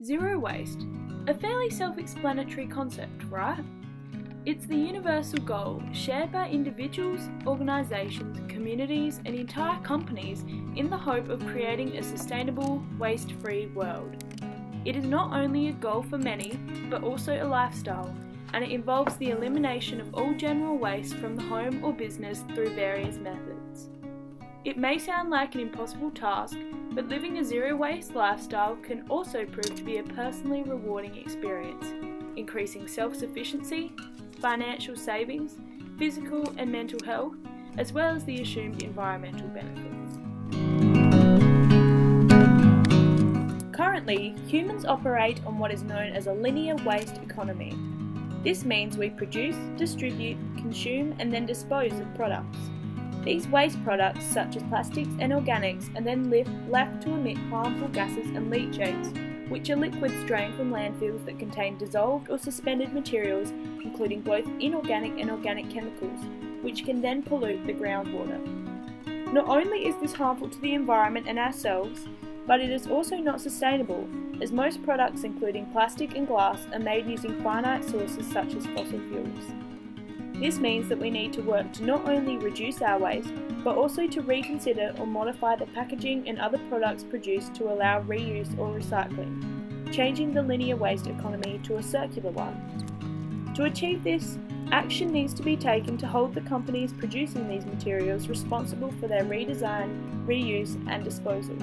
Zero waste. A fairly self-explanatory concept, right? It's the universal goal shared by individuals, organisations, communities and entire companies in the hope of creating a sustainable, waste-free world. It is not only a goal for many, but also a lifestyle, and it involves the elimination of all general waste from the home or business through various methods. It may sound like an impossible task, but living a zero-waste lifestyle can also prove to be a personally rewarding experience, increasing self-sufficiency, financial savings, physical and mental health, as well as the assumed environmental benefits. Currently, humans operate on what is known as a linear waste economy. This means we produce, distribute, consume and then dispose of products. These waste products, such as plastics and organics, are then left to emit harmful gases and leachates, which are liquids drained from landfills that contain dissolved or suspended materials, including both inorganic and organic chemicals, which can then pollute the groundwater. Not only is this harmful to the environment and ourselves, but it is also not sustainable, as most products, including plastic and glass, are made using finite sources such as fossil fuels. This means that we need to work to not only reduce our waste, but also to reconsider or modify the packaging and other products produced to allow reuse or recycling, changing the linear waste economy to a circular one. To achieve this, action needs to be taken to hold the companies producing these materials responsible for their redesign, reuse and disposal.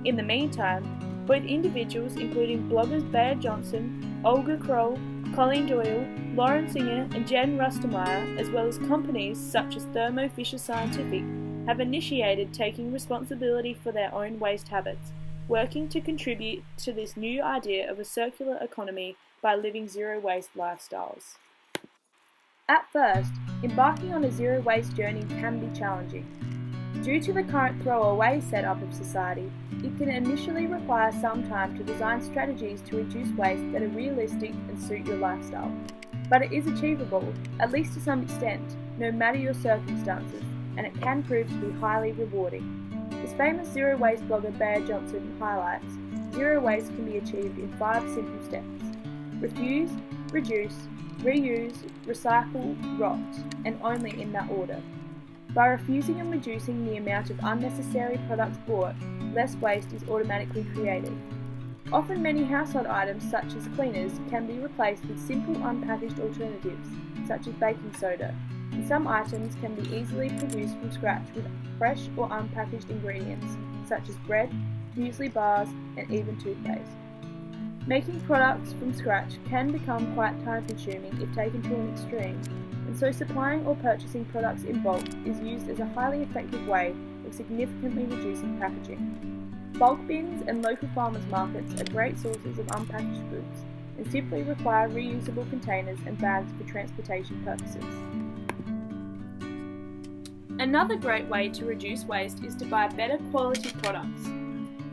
In the meantime, both individuals including bloggers Bea Johnson, Olga Kroll, Colleen Doyle, Lauren Singer and Jen Rustemeyer, as well as companies such as Thermo Fisher Scientific, have initiated taking responsibility for their own waste habits, working to contribute to this new idea of a circular economy by living zero-waste lifestyles. At first, embarking on a zero-waste journey can be challenging. Due to the current throw-away setup of society, it can initially require some time to design strategies to reduce waste that are realistic and suit your lifestyle. But it is achievable, at least to some extent, no matter your circumstances, and it can prove to be highly rewarding. As famous zero-waste blogger Bea Johnson highlights, zero waste can be achieved in 5 simple steps: refuse, reduce, reuse, recycle, rot, and only in that order. By refusing and reducing the amount of unnecessary products bought, less waste is automatically created. Often many household items such as cleaners can be replaced with simple unpackaged alternatives, such as baking soda, and some items can be easily produced from scratch with fresh or unpackaged ingredients, such as bread, muesli bars, and even toothpaste. Making products from scratch can become quite time-consuming if taken to an extreme, and so supplying or purchasing products in bulk is used as a highly effective way of significantly reducing packaging. Bulk bins and local farmers markets are great sources of unpackaged goods and simply require reusable containers and bags for transportation purposes. Another great way to reduce waste is to buy better quality products.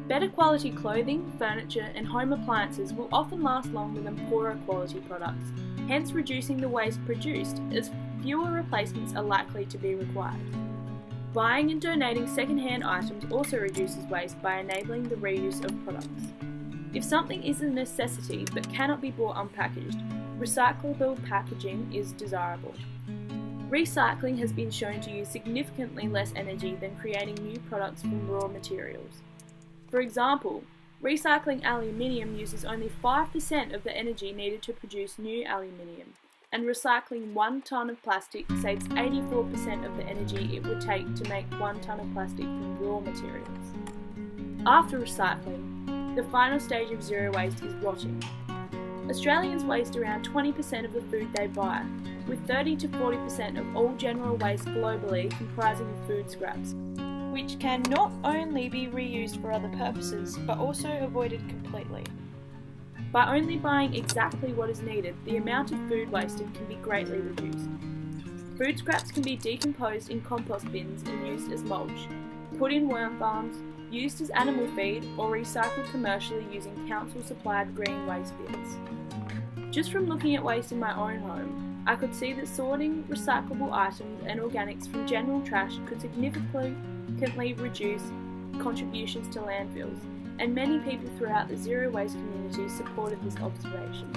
Better quality clothing, furniture and home appliances will often last longer than poorer quality products, hence reducing the waste produced as fewer replacements are likely to be required. Buying and donating second-hand items also reduces waste by enabling the reuse of products. If something is a necessity but cannot be bought unpackaged, recyclable packaging is desirable. Recycling has been shown to use significantly less energy than creating new products from raw materials. For example, recycling aluminium uses only 5% of the energy needed to produce new aluminium, and recycling 1 tonne of plastic saves 84% of the energy it would take to make 1 tonne of plastic from raw materials. After recycling, the final stage of zero waste is rotting. Australians waste around 20% of the food they buy, with 30 to 40% of all general waste globally comprising of food scraps, which can not only be reused for other purposes, but also avoided completely. By only buying exactly what is needed, the amount of food wasted can be greatly reduced. Food scraps can be decomposed in compost bins and used as mulch, put in worm farms, used as animal feed, or recycled commercially using council-supplied green waste bins. Just from looking at waste in my own home, I could see that sorting recyclable items and organics from general trash could significantly reduce contributions to landfills, and many people throughout the zero waste community supported this observation.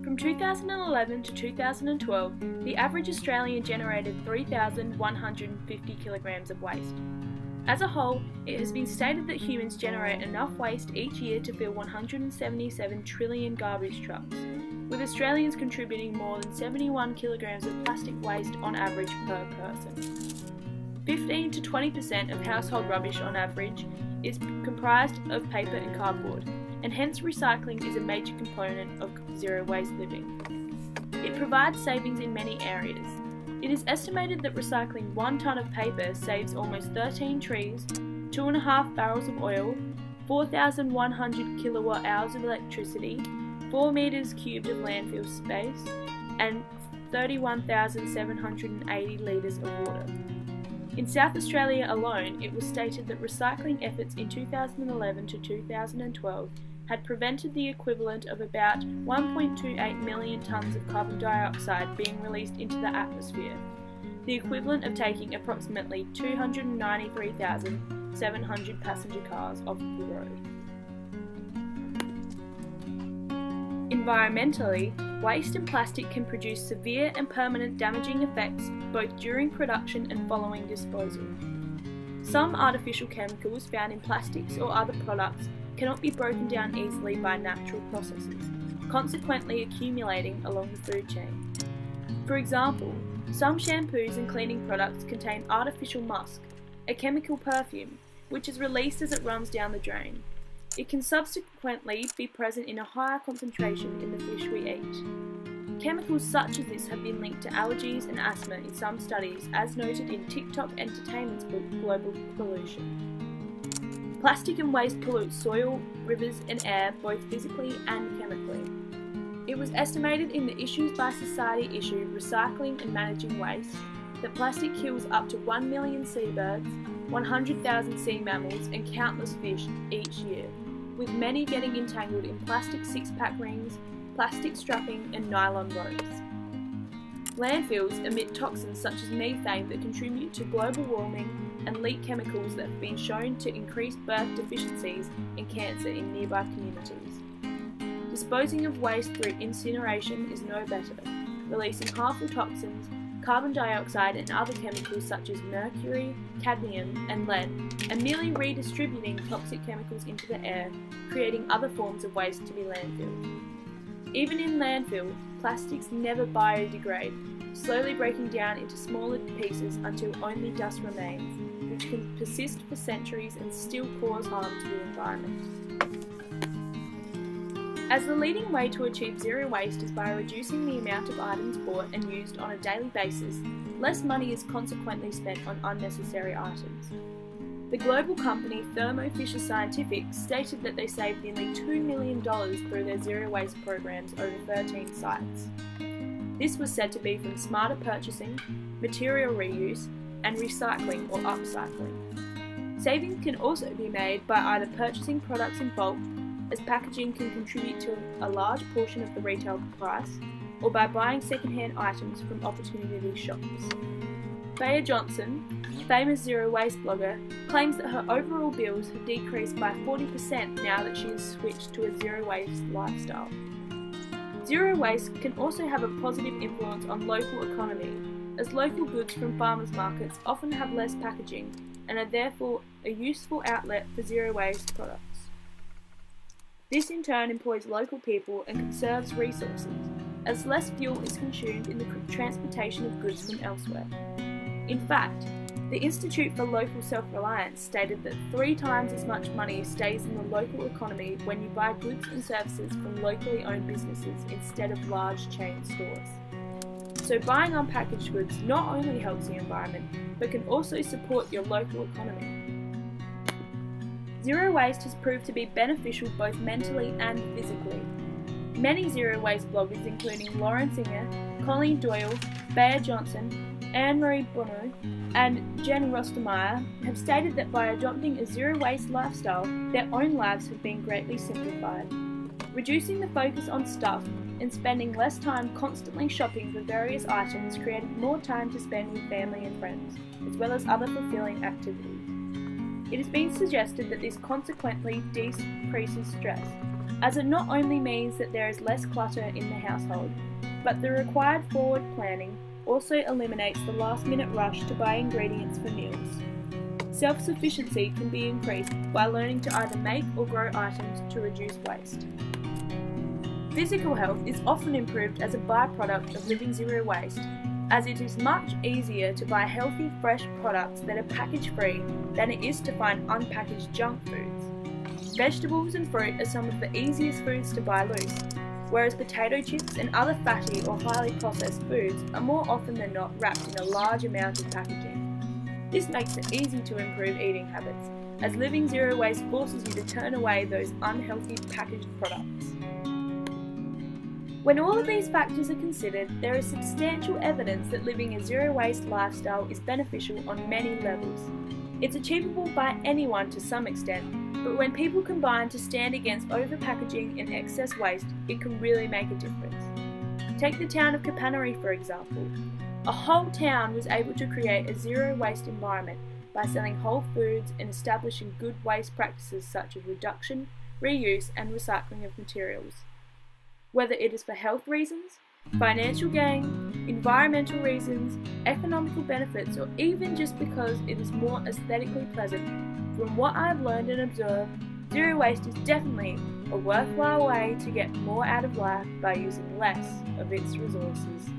From 2011 to 2012, the average Australian generated 3,150 kilograms of waste. As a whole, it has been stated that humans generate enough waste each year to fill 177 trillion garbage trucks, with Australians contributing more than 71 kilograms of plastic waste on average per person. 15 to 20% of household rubbish on average is comprised of paper and cardboard, and hence recycling is a major component of zero waste living. It provides savings in many areas. It is estimated that recycling 1 tonne of paper saves almost 13 trees, 2.5 barrels of oil, 4,100 kilowatt hours of electricity, 4 metres cubed of landfill space, and 31,780 litres of water. In South Australia alone, it was stated that recycling efforts in 2011 to 2012 had prevented the equivalent of about 1.28 million tonnes of carbon dioxide being released into the atmosphere, the equivalent of taking approximately 293,700 passenger cars off the road. Environmentally, waste and plastic can produce severe and permanent damaging effects both during production and following disposal. Some artificial chemicals found in plastics or other products cannot be broken down easily by natural processes, consequently accumulating along the food chain. For example, some shampoos and cleaning products contain artificial musk, a chemical perfume, which is released as it runs down the drain. It can subsequently be present in a higher concentration in the fish we eat. Chemicals such as this have been linked to allergies and asthma in some studies, as noted in TikTok Entertainment's book Global Pollution. Plastic and waste pollute soil, rivers and air both physically and chemically. It was estimated in the Issues by Society issue Recycling and Managing Waste that plastic kills up to 1 million seabirds, 100,000 sea mammals and countless fish each year, with many getting entangled in plastic six-pack rings, plastic strapping and nylon ropes. Landfills emit toxins such as methane that contribute to global warming and leak chemicals that have been shown to increase birth deficiencies and cancer in nearby communities. Disposing of waste through incineration is no better, releasing harmful toxins, carbon dioxide and other chemicals such as mercury, cadmium and lead, and merely redistributing toxic chemicals into the air, creating other forms of waste to be landfilled. Even in landfill, plastics never biodegrade, slowly breaking down into smaller pieces until only dust remains, which can persist for centuries and still cause harm to the environment. As the leading way to achieve zero waste is by reducing the amount of items bought and used on a daily basis, less money is consequently spent on unnecessary items. The global company Thermo Fisher Scientific stated that they saved nearly $2 million through their zero waste programs over 13 sites. This was said to be from smarter purchasing, material reuse, and recycling or upcycling. Savings can also be made by either purchasing products in bulk, as packaging can contribute to a large portion of the retail price, or by buying second-hand items from opportunity shops. Bea Johnson, famous zero waste blogger, claims that her overall bills have decreased by 40% now that she has switched to a zero waste lifestyle. Zero waste can also have a positive influence on local economy, as local goods from farmers markets often have less packaging and are therefore a useful outlet for zero waste products. This in turn employs local people and conserves resources, as less fuel is consumed in the transportation of goods from elsewhere. In fact, the Institute for Local Self-Reliance stated that 3 times as much money stays in the local economy when you buy goods and services from locally owned businesses instead of large chain stores. So buying unpackaged goods not only helps the environment, but can also support your local economy. Zero waste has proved to be beneficial both mentally and physically. Many zero waste bloggers, including Lauren Singer, Colleen Doyle, Bea Johnson, Anne-Marie Bonneau, and Jen Rostermeyer, have stated that by adopting a zero waste lifestyle, their own lives have been greatly simplified. Reducing the focus on stuff and spending less time constantly shopping for various items created more time to spend with family and friends, as well as other fulfilling activities. It has been suggested that this consequently decreases stress, as it not only means that there is less clutter in the household, but the required forward planning also eliminates the last-minute rush to buy ingredients for meals. Self-sufficiency can be increased by learning to either make or grow items to reduce waste. Physical health is often improved as a byproduct of living zero waste, as it is much easier to buy healthy, fresh products that are package-free than it is to find unpackaged junk foods. Vegetables and fruit are some of the easiest foods to buy loose, whereas potato chips and other fatty or highly processed foods are more often than not wrapped in a large amount of packaging. This makes it easy to improve eating habits, as living zero waste forces you to turn away those unhealthy packaged products. When all of these factors are considered, there is substantial evidence that living a zero-waste lifestyle is beneficial on many levels. It's achievable by anyone to some extent, but when people combine to stand against overpackaging and excess waste, it can really make a difference. Take the town of Kapanari for example. A whole town was able to create a zero-waste environment by selling whole foods and establishing good waste practices such as reduction, reuse and recycling of materials. Whether it is for health reasons, financial gain, environmental reasons, economical benefits, or even just because it is more aesthetically pleasant, from what I have learned and observed, zero waste is definitely a worthwhile way to get more out of life by using less of its resources.